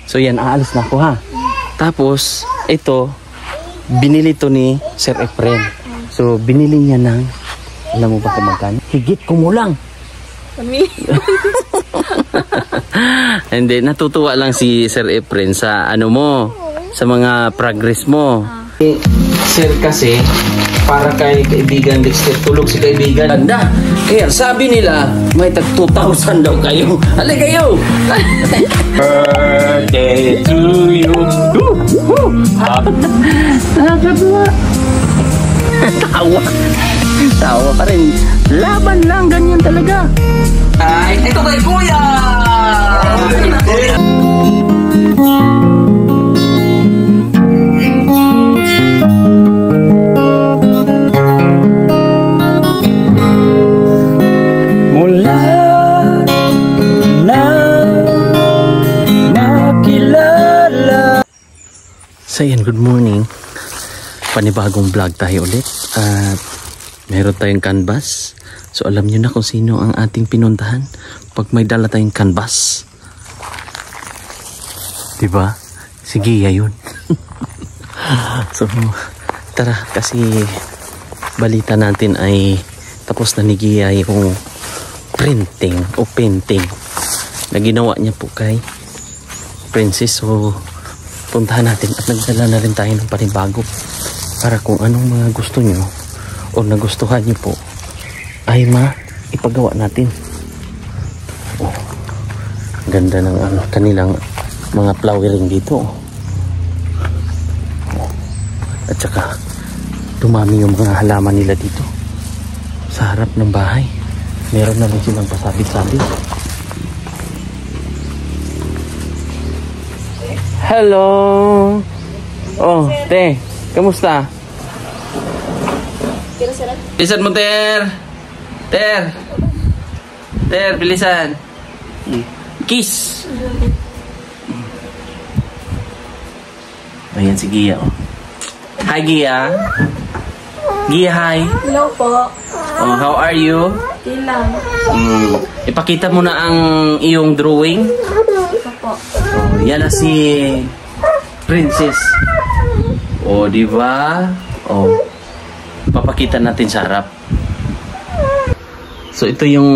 So yan, aalis na ako ha. Tapos, ito, binili to ni Sir Efren. So, binili niya ng, alam mo ba kung magkano? Higit kumulang. Hindi, natutuwa lang si Sir Efren sa ano mo, sa mga progress mo. Sir kasi, para kay kaibigan Dexter, tulog si kaibigan. Ganda. Kaya sabi nila, may tag 2,000 daw kayo. Halay kayo! Birthday to you. Nakakatuwa. Tawa. Tawa pa rin. Laban lang, ganyan talaga. Ay, ito kay Kuya! So yan, good morning. Panibagong vlog tayo ulit. At meron tayong canvas. So alam nyo na kung sino ang ating pinuntahan pag may dala tayong canvas. Diba? Si Gia yun. So tara, kasi balita natin ay tapos na ni Gia yung printing o painting na ginawa niya po kay Princess. So puntahan natin at nagdala na rin tayo ng panibago para kung anong mga gusto nyo o nagustuhan nyo po ay maipagawa natin. Oh, ganda ng kanilang mga flowering dito. Oh, at saka dumami yung mga halaman nila dito sa harap ng bahay. Meron na rin silang pasabi-sabi. Hello! Oh, te, kamusta? Bilisan mo, Ter! Ter! Ter, bilisan! Kiss! Ayan si Gia, oh. Hi, Gia! Gia, hi! Hello po! Oh, how are you? Okay lang. Ipakita mo na ang iyong drawing. Po. Oh, yan na si Princess. Oh, di ba? Oh. Papakita natin sa harap. So ito yung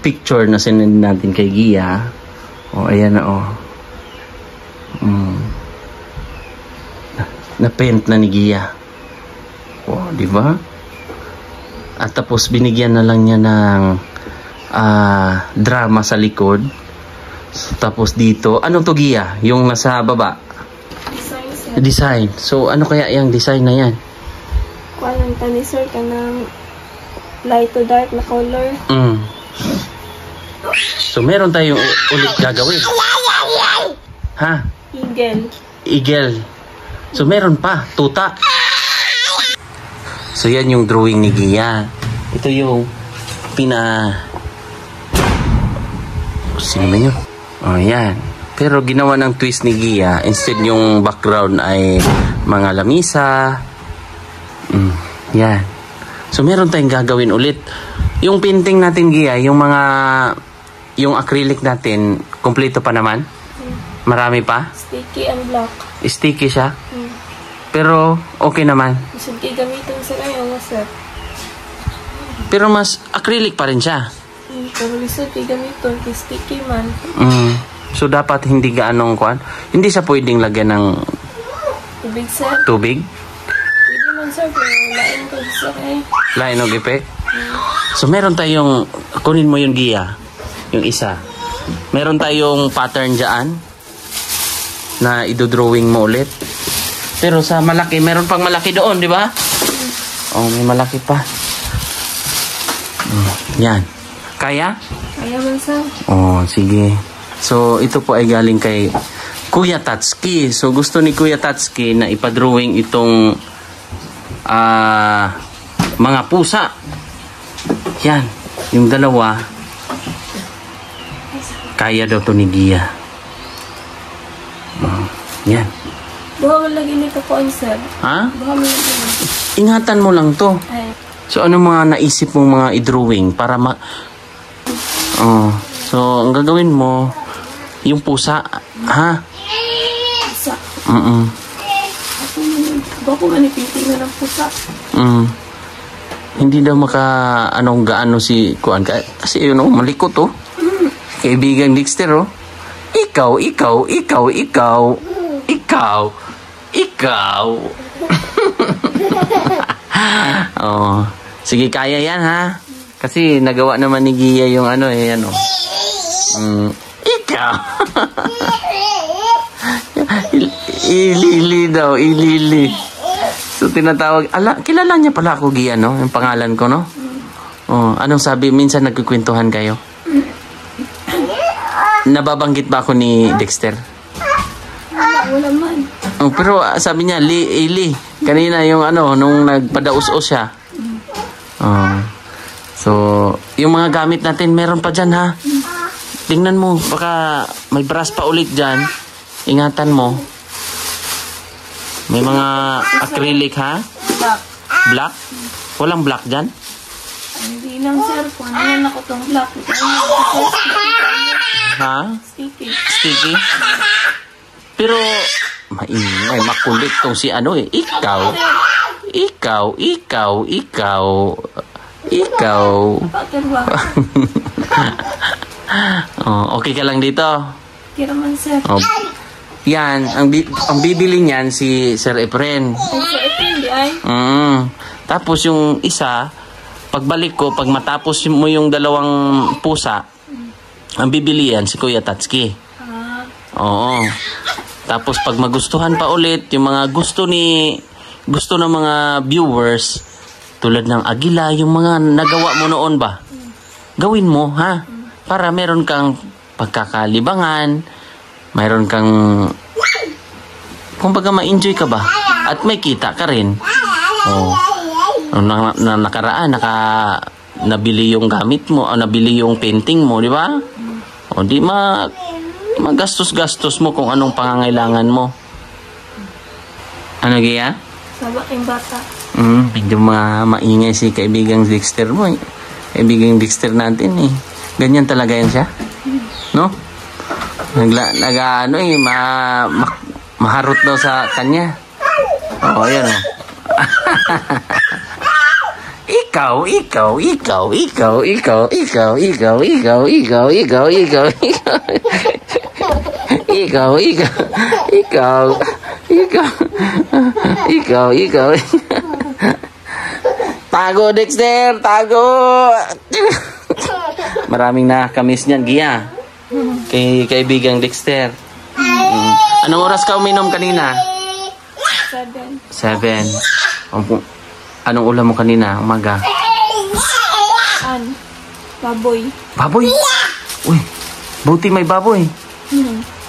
picture na sinend natin kay Gia. Oh, ayan na oh. Na-paint na ni Gia. Oh, di ba? At tapos binigyan na lang niya ng drama sa likod. So, tapos dito, anong to, Gia? Yung nasa baba? Design. So, ano kaya yung design na yan? Kuha lang tani sir ka ng light to dark na color. So, meron tayong ulit gagawin. Ha? Eagle. Eagle. So, meron pa. Tuta. So, yan yung drawing ni Gia. Ito yung sino man yun? Oh, yan. Pero ginawa ng twist ni Gia, instead yung background ay mga lamisa. Yan. So, meron tayong gagawin ulit. Yung painting natin, Gia, yung acrylic natin, kompleto pa naman? Marami pa? Sticky and black. Sticky siya? Pero, okay naman. Sige, gamitin sa kayo, sir. Pero mas acrylic pa rin siya. Pero lisod kay gamiton, kay sticky man. So, dapat hindi gaanong kuan. Hindi siya pwedeng lagyan ng Tubig, sir. tubig. Pwede man, sir, pero lain ko, sir, eh. Lain og effect. So, meron tayong, kunin mo yung Gia. Yung isa. Meron tayong pattern dyan na idodrawing mo ulit. Pero sa malaki, meron pang malaki doon, di ba? Oh, may malaki pa. Yan. Kaya? Kaya man, sir. Oh, sige. So, ito po ay galing kay Kuya Tatsuki. So, gusto ni Kuya Tatsuki na ipadrawing itong mga pusa. Yan. Yung dalawa, kaya daw to ni Gia. Yan. Buha mo lagi nito po, sir. Ha? Buha mo lagi. Ingatan mo lang to. Ay. So, ano mga naisip mong mga i-drawing para so, ang gagawin mo, yung pusa, ha? Bako nga ni painting na ng pusa. Hindi daw anong gaano si Kuan. Kasi yun, malikot, oh. Kaibigang Dexter, oh. Ikaw. Oh. Sige, kaya yan, ha? Kasi nagawa naman ni Gia yung ikaw. Ilili daw, ilili. So, tinatawag, kilala niya pala ako, Gia, no? Yung pangalan ko, no? Oh, anong sabi? Minsan nagkukwentuhan kayo? Nababanggit ba ako ni Dexter? Wala man. Oh, pero sabi niya, Ili. Kanina yung nung nagpadaus-os siya. Oh. So, yung mga gamit natin, meron pa dyan, ha? Tingnan mo, baka may brass pa ulit dyan. Ingatan mo. May mga acrylic, ha? Black. Black? Walang black dyan? Hindi lang, sir. Kung ano yan ako itong black. Ha? Sticky. Sticky? Pero, maingay, makulit tong si Ikaw. Pater ba? Oh, okay ka lang dito? Kira man, sir. Oh. Yan, ang bibili niyan si Sir Efren. Ay, sir, ito hindi ay. Tapos yung isa, pagbalik ko, pag matapos mo yung dalawang pusa, ang bibili yan si Kuya Tatsuki. Oo. Tapos pag magustuhan pa ulit, yung mga gusto ng mga viewers, tulad ng Agila, yung mga nagawa mo noon ba? Gawin mo, ha? Para meron kang pagkakalibangan, mayroon kang, kumbaga ma-enjoy ka ba? At may kita ka rin. Oh. Nakaraan, nabili yung gamit mo, o nabili yung painting mo, di ba? O di magastos-gastos mo kung anong pangangailangan mo. Ano, Gia? Saba kayong bata. Medyo maingay si kaibigang Dexter mo, eh. Kaibigang Dexter natin, eh. Ganyan talaga yan siya? No? Maharot daw sa kanya. Oo, yan, oh. Ikaw. Tago, Dexter, tago. Maraming nakakamiss niyan, Gia. Kay kaibigang Dexter. Anong oras ka uminom kanina? 7. Anong ulam mo kanina, umaga? Baboy. Baboy? Uy, buti may baboy.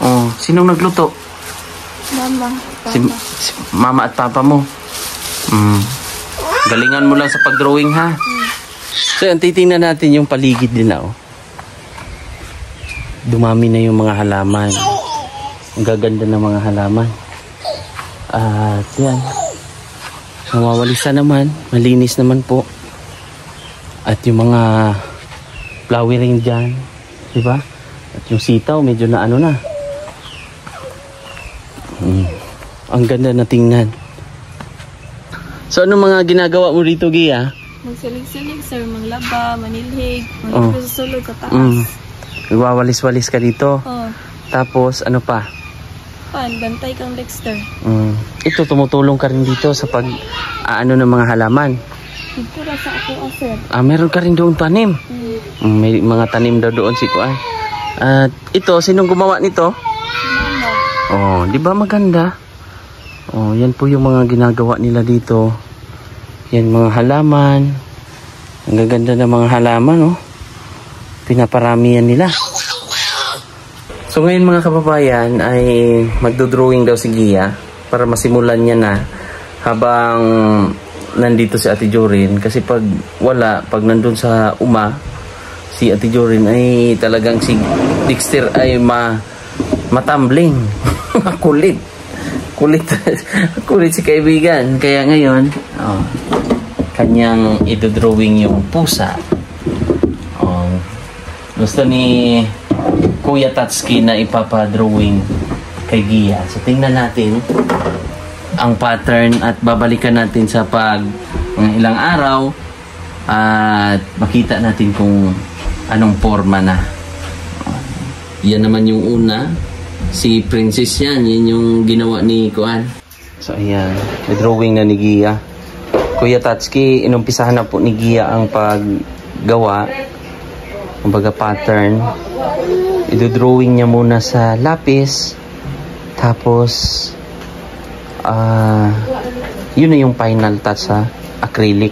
Oh, sinong nagluto? Mama, papa. Si mama at papa mo. Galingan mo lang sa pag-drawing, ha? So, titingnan natin yung paligid nila, oh. Dumami na yung mga halaman. Ang gaganda ng mga halaman. At yan. Nawawalisa naman. Malinis naman po. At yung mga flowering dyan. Diba? At yung sitaw, medyo na na. Ang ganda na tingnan. So, ano mga ginagawa mo dito, Gia? Magsilig-silig, sir. Manglaba, manilhig. Manilhig sa sulod, sa taas. Iwawalis-walis ka dito. Tapos, ano pa? Bantay kang Dexter. Ito, tumutulong ka rin dito sa ng mga halaman. Dito ra sa ako, sir. Meron ka rin doon tanim. May mga tanim daw doon si Kuan. At ito, sinong gumawa nito? Mama. Oh, di ba maganda? Oh, yan po yung mga ginagawa nila dito. Yan mga halaman. Ang gaganda ng mga halaman, oh. Pinaparamihan nila. So ngayon mga kababayan ay magdo-drawing daw si Gia para masimulan niya na habang nandito si Ate Jorin. Kasi pag nandun sa si Ate Jorin ay talagang si Dexter ay matambling. Kulit si kaibigan. Kaya ngayon kanyang idodrawing yung pusa. Gusto ni Kuya Tatsuki na ipapadrawing kay Gia. So tingnan natin ang pattern at babalikan natin sa mga ilang araw at makita natin kung anong forma na. Yan naman yung una. Si Princess yan yung ginawa ni Kuan. So ayan, may drawing na ni Gia. Kuya Tatsuki, inumpisahan na po ni Gia ang paggawa. Kumbaga pattern. Idodrawing niya muna sa lapis. Tapos yun na yung final touch sa acrylic.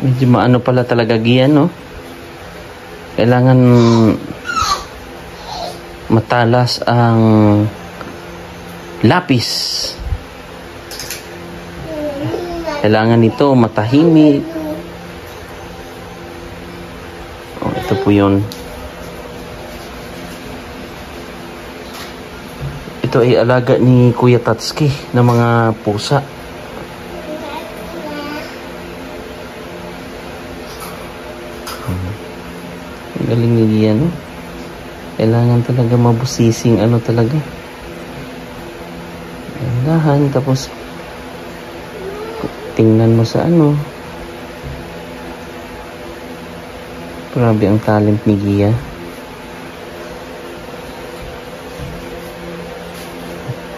Medyo maano pala talaga Gia, no? Kailangan matalas ang lapis. Kailangan ito matahimik. Oh, ito po yun. Ito ay alaga ni Kuya Tatsuki ng mga pusa. Galing ni Gia, no? Kailangan talaga mabusising ano talaga. Dahan, tapos tingnan mo sa ano. Grabe ang talent ni Gia.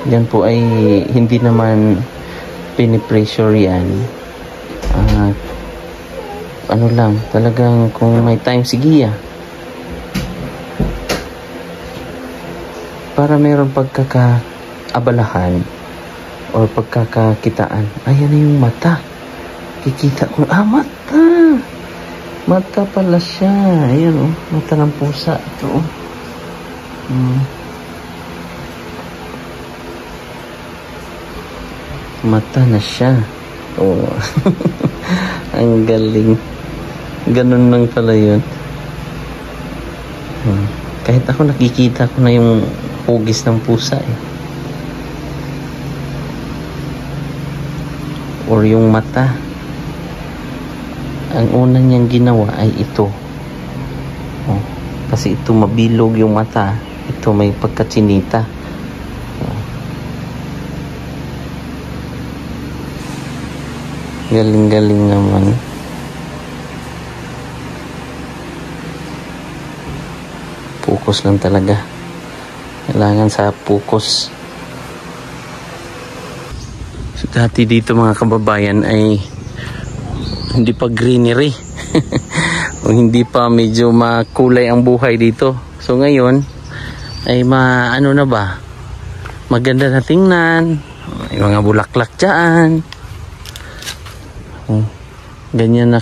Yan po ay hindi naman pinipressure yan. Ano lang, talagang kung may time si Gia, para meron pagkakaabalahan o pagkakakitaan. Ayan na yung mata. Kikita ko, mata. Mata pala siya. Ayan, oh. Mata ng pusa. Ito, oh. Mata na siya. Oh. Ang galing. Ganun lang pala yun. Kahit ako nakikita ko na yung hugis ng pusa eh. Or yung mata. Ang una niyang ginawa ay ito. Oh, kasi ito mabilog yung mata. Ito may pagkatsinita. Oh. Galing-galing naman. Focus lang talaga. Kailangan sa focus. So, dati dito mga kababayan ay hindi pa greenery. O hindi pa medyo makulay ang buhay dito. So ngayon ay ano na ba? Maganda na tingnan. May mga bulaklak dyan. Ganyan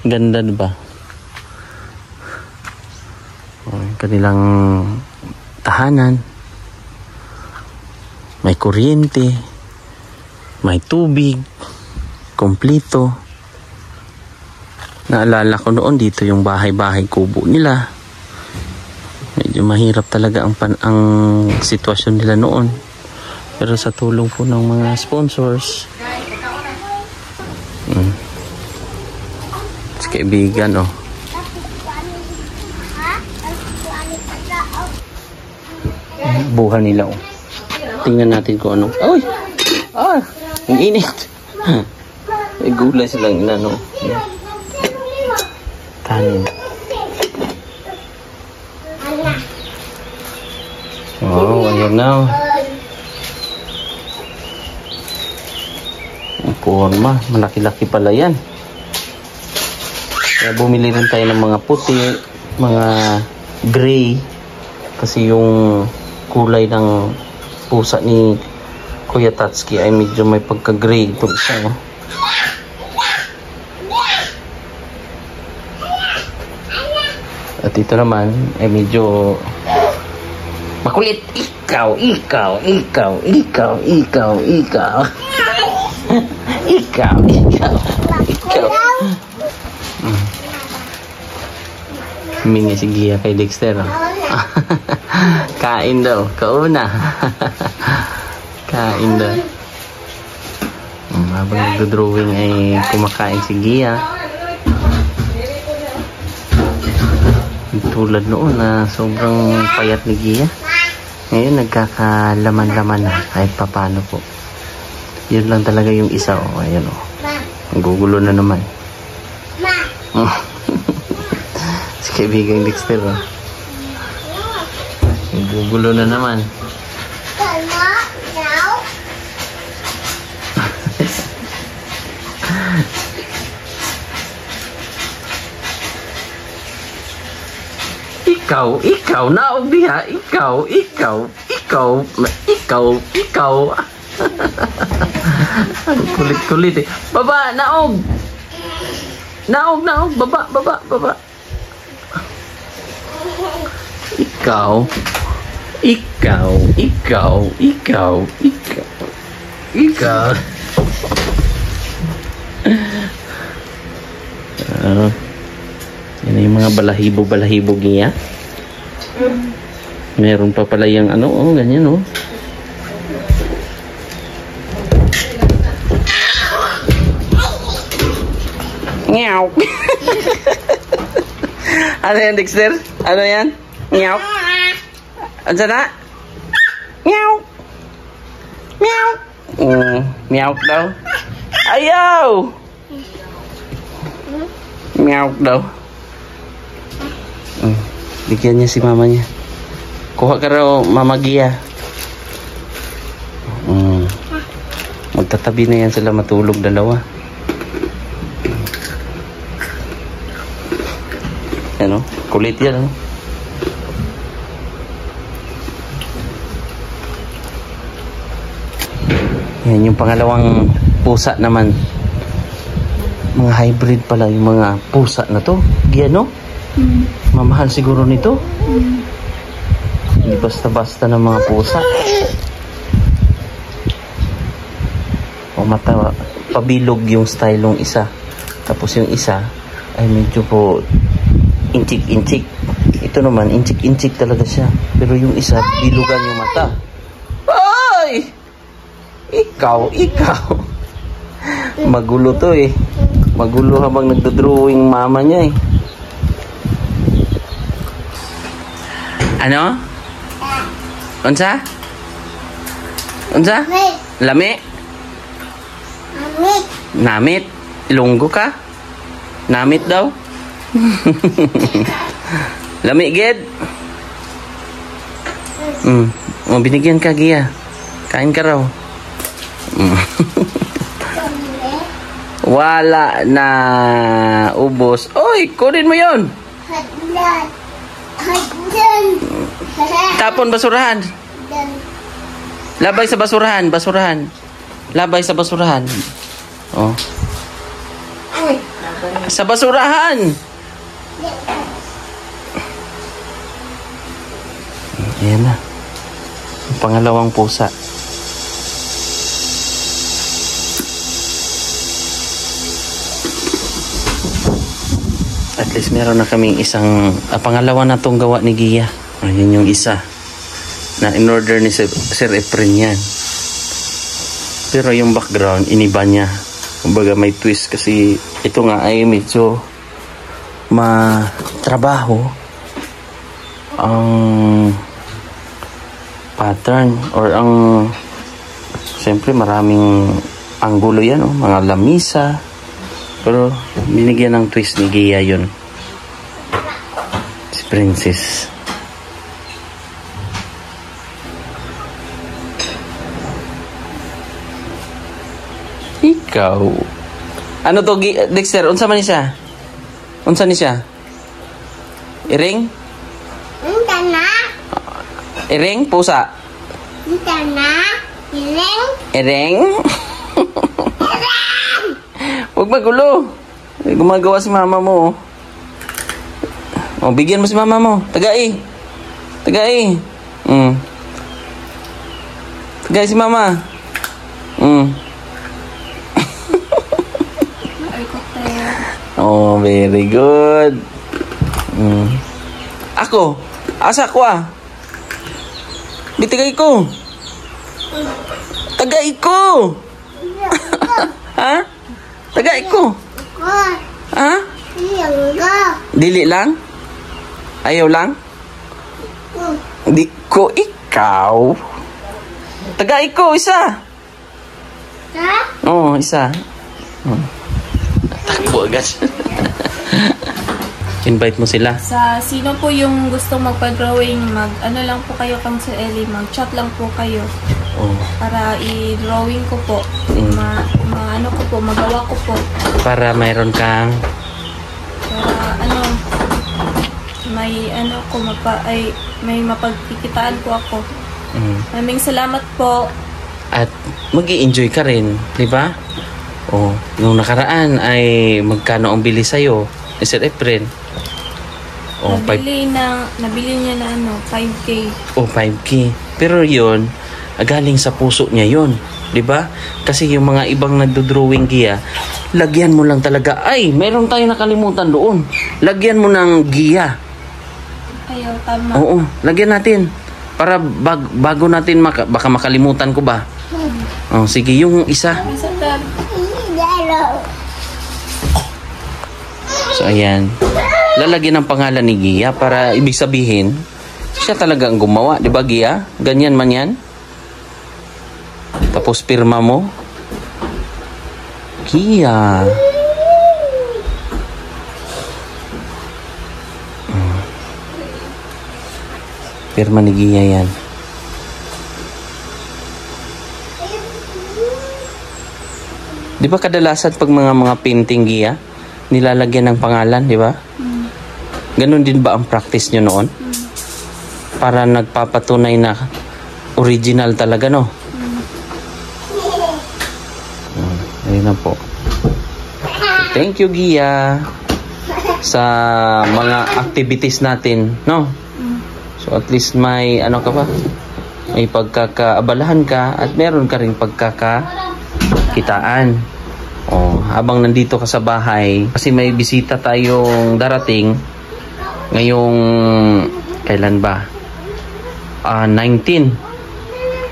ganda ba? Kanilang tahanan. May kuryente. May tubig. Kompleto. Naalala ko noon dito yung bahay-bahay kubo nila. Medyo mahirap talaga ang sitwasyon nila noon. Pero sa tulong po ng mga sponsors, sa kaibigan, oh. Buhan nila, oh. Tingnan natin kung ano. Ay! Ang init. May gulay silang inano. Kanin. Oh, ayan na. Ang forma. Malaki-laki pala yan. Kaya bumili rin tayo ng mga puti, mga gray. Kasi yung kulay ng pusa ni Kuya Tatsuki ay medyo may pagka-gray. Ito isa, no? At ito naman ay medyo makulit. Ikaw. Humingi si Gia kay Dexter. Kain daw. Kauna. Kain daw. Habang nagdo-drawing ay kumakain si Gia. Tulad noon na sobrang payat ni Gia. Ngayon nagkakalaman-laman na kahit papano po. Yun lang talaga yung isa. Oh, ayan oh. Gugulo na naman. Si kaibigang Dexter oh. Gugulo na naman. Ikaw, naog diha, ikaw. Ang kulit-kulit eh. Baba, naog, baba. Ikaw. Yan yung mga balahibo Gia. Meron pa pala yung ano, oh, ganyan oh. Meow. Ano yan, Dexter? Ano yan? Meow. Ansa na? Meow. Meow daw. Ayaw. Meow daw. Bigyan niya si mama niya. Kuha ka raw, Mama Gia. Magtatabi na yan sila matulog dalawa. Ano? Kulit yan, ano? Yan yung pangalawang pusa naman. Mga hybrid pala yung mga pusa na to. Gia, no? Mamahal siguro nito. Hindi basta-basta ng mga pusa. O mata, pabilog yung style ng isa. Tapos yung isa ay medyo po inchik-inchik. Ito naman, inchik-inchik talaga siya. Pero yung isa, bilugan yung mata. Ay! Ikaw. Magulo to eh. Magulo habang nagdodrawing mama niya eh. Ano? Unsa? Lami? Namit? Ilunggo ka? Namit daw? Lami ged? Binigyan ka, Gia. Kain ka raw. Wala na. Ubos. Oy, kunin mo yun. Tapon basurahan. Labay sa basurahan. Labay sa basurahan. Oh. Sa basurahan. Ayan na. Ang pangalawang pusa. At least meron na kaming isang pangalawa na tong gawa ni Gia. Ayan yung isa na in-order ni Sir Efren yan. Pero yung background iniba niya. Kumbaga may twist kasi ito nga ay medyo matrabaho ang pattern or ang siyempre maraming anggulo yan, oh, mga lamisa. Pero binigyan ng twist ni Gia yun. Si Princess. Ikaw. Ano to, Dexter? Unsa man ni siya? Unsa ni siya? Iring? Iring? Pusa? Iring? Huwag magulo. Gumagawa si mama mo. Oh, bigyan mo si mama mo. Tagai. Tagai si mama. Oh, very good. Ako. Asa ko ah. Bitigay ko. Tagay ko. Tagay ko. Ha? Dili lang? Ayaw lang? Di ko ikaw. Tagay ko, isa. Oo, isa. Takbo agad. Invite mo sila. Sa sino po yung gusto magpa-drawing, ano lang po kayo kang sa Ellie, mag-chat lang po kayo. Oh. Para i-drawing ko po. Ano ko po, magawa ko po. Para mayroon kang... Para may mapagkikitaan po ako. Maraming salamat po. At mag-i-enjoy ka rin, di ba? Oh, nung nakaraan ay magkano ang bili sa'yo? Sir Efren? Oh, Nabili niya na 5K. Oh, 5K. Pero yun, galing sa puso niya yun. Diba? Kasi yung mga ibang nagdo-drawing giya, lagyan mo lang talaga. Ay, meron tayo nakalimutan doon. Lagyan mo ng giya. Ayaw, tama. Oo, lagyan natin. Para bago natin, baka makalimutan ko ba? Oh, sige, yung isa. So, ayan. Lalagyan ng pangalan ni Gia para ibig sabihin, siya talaga ang gumawa. Di ba, Gia? Ganyan man yan. Tapos, pirma mo. Gia. Pirma ni Gia yan. Di ba kadalasan pag mga painting, Gia, nilalagyan ng pangalan, di ba? Ganon din ba ang practice nyo noon? Para nagpapatunay na original talaga, no? Ayun na po. Thank you, Gia, sa mga activities natin, no? So at least may ano ka ba? May pagkakaabalahan ka at meron ka ring pagkakakitaan. Oh, habang nandito ka sa bahay, kasi may bisita tayong darating ngayong kailan ba? 19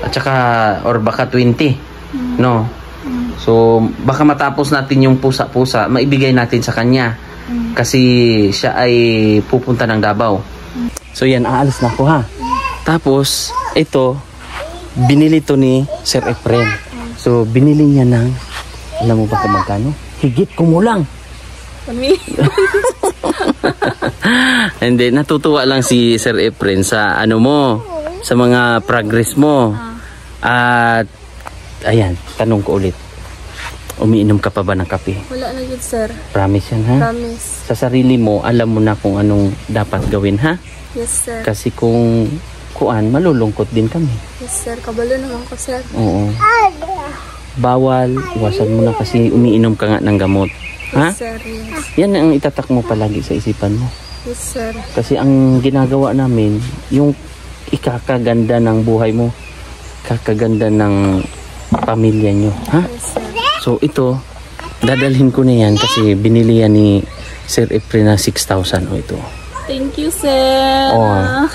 at saka or baka 20, no? So baka matapos natin yung pusa-pusa, maibigay natin sa kanya kasi siya ay pupunta ng Davao. So yan, aalis na ako, ha. Tapos ito binili to ni Sir Efren. So binili niya ng, alam mo ba kung magkano? Higit kumulang. Hindi, natutuwa lang si Sir Efren sa ano mo, sa mga progress mo. At ayan, tanong ko ulit. Umiinom ka pa ba ng kape? Wala na yun, sir. Promise yan, ha? Promise. Sa sarili mo, alam mo na kung anong dapat gawin, ha? Yes, sir. Kasi kung kuan, malulungkot din kami. Yes, sir. Kabalo naman ko, sir. Oo. Bawal, iwasan mo na kasi umiinom ka nga ng gamot. Ha? Yes, sir. Yes. Yan ang itatak mo palagi sa isipan mo. Yes, sir. Kasi ang ginagawa namin, yung ikakaganda ng buhay mo, kakaganda ng pamilya nyo. Ha? Yes, sir. So ito, dadalhin ko na yan kasi binili yan ni Sir Efren na 6,000. O ito. Thank you, sir. Oh.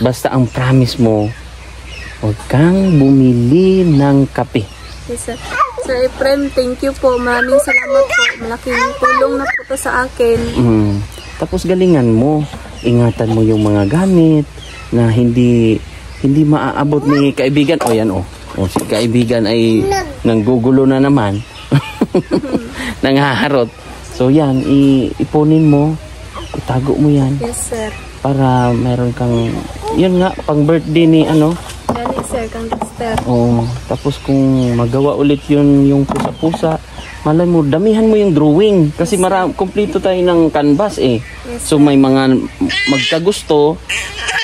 Basta ang promise mo, huwag kang bumili ng kape. Yes, sir. Sir Efren, thank you po. Maraming salamat po. Malaking tulong na po to sa akin. Tapos galingan mo. Ingatan mo yung mga gamit na hindi maaabot ni kaibigan. O yan, o. O si kaibigan ay nanggugulo na naman. Nanghaharot. So yan, ipunin mo. Itago mo yan. Yes, sir. Para meron kang, yun nga, pang birthday ni ano. Gani, sir. Kang sir. Oo. Tapos kung magawa ulit yun yung pusa-pusa, malay mo, damihan mo yung drawing. Kasi kompleto tayo ng canvas eh. Yes, so may mga magkagusto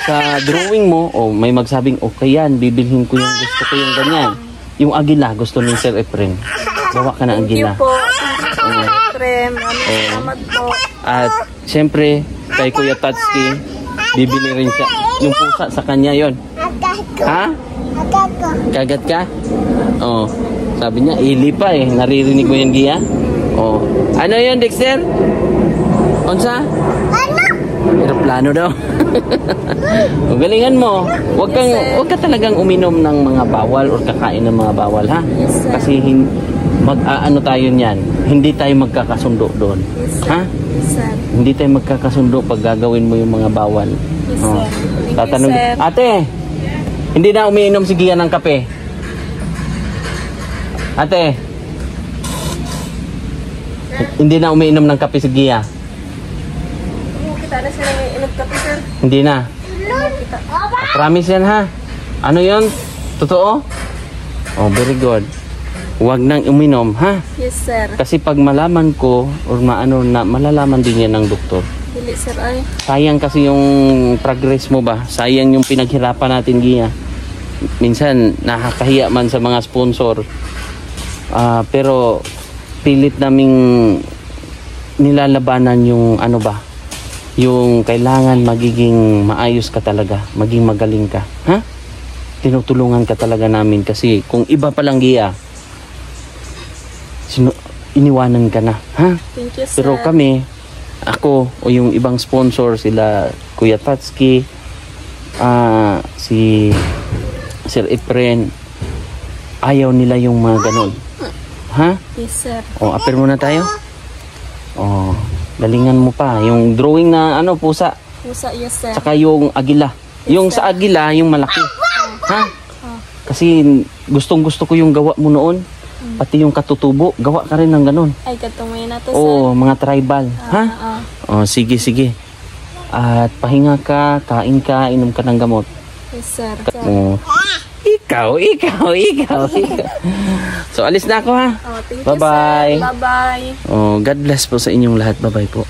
sa drawing mo, o may magsabing, okay yan, bibilhin ko yung gusto ko yung ganyan. Yung agila, gusto ni Sir Efren. Gawa ka na agila. Thank you po. Sir Efren. Maraming salamat po. At syempre, kay Kuya Tatsuki, bibili rin siya. Yung pusa sa kanya yon. Ha? Kagat ka? Oh. Sabi niya, ili pa eh. Naririnig mo yan, Gia? Oh. Ano yun, Dexter? Onsa? Aeroplano daw. O, galingan mo. Huwag ka talagang uminom ng mga bawal or kakain ng mga bawal, ha? Yes, sir. Kasi mag-aano tayo niyan. Hindi tayo magkakasundo doon. Yes, sir. Ha? Yes, sir. Hindi tayo magkakasundo pag gagawin mo yung mga bawal. Yes, Oh. sir. Thank Tatanong, you, sir. ate, hindi na umiinom si Gia ng kape. Ate, hindi na umiinom ng kape si Gia. Kita na sila may inog kape, sir. Hindi na. Kita. Promise yan ha. Ano yun? Totoo? Oh, very good. Huwag nang uminom ha. Yes, sir. Kasi pag malaman ko or malalaman din yan ng doktor. Dili, sir, ay. Sayang kasi yung progress mo ba? Sayang yung pinaghirapan natin, Gia. Minsan nakakahiya man sa mga sponsor. Pero pilit naming nilalabanan yung ano ba? Yung kailangan magiging maayos ka talaga, maging magaling ka. Ha? Tinutulungan ka talaga namin kasi kung iba pa lang, Gia, iniwanan ka na. Ha? Thank you, sir. Pero kami, ako o yung ibang sponsor, sila Kuya Tatsuki, si Sir Efren, ayaw nila yung mga ganon. Ha? Yes, sir. O, apir muna tayo. O, galingan mo pa. Yung drawing na ano, pusa. Pusa, yes, sir. Tsaka yung agila. Yung sir. sa agila, yung malaki. Ha? Kasi gustong gusto ko yung gawa mo noon. Pati yung katutubo, gawa ka rin ng ganon. Ay, katumay na to, sir. Oo, mga tribal. Ha? O, sige, sige. At pahinga ka, kain ka, inom ka ng gamot. Yes, sir. O, ikaw. So, alis na ako ha. Oh, thank you, Bye-bye. sir. Bye-bye. Oh, God bless po sa inyong lahat. Bye-bye po.